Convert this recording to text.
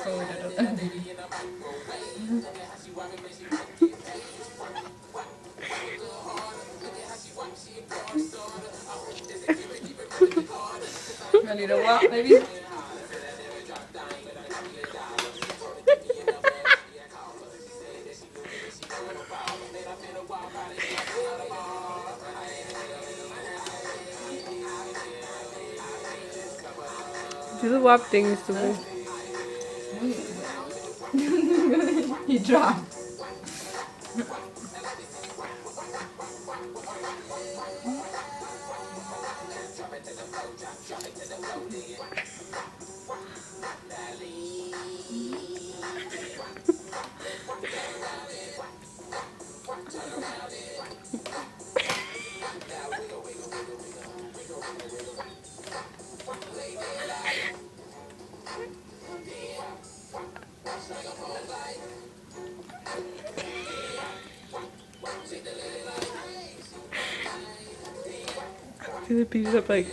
forward, I don't know. A little what, maybe? Diese WAP-Ding ist so gut. He dropped. Diese Beats are like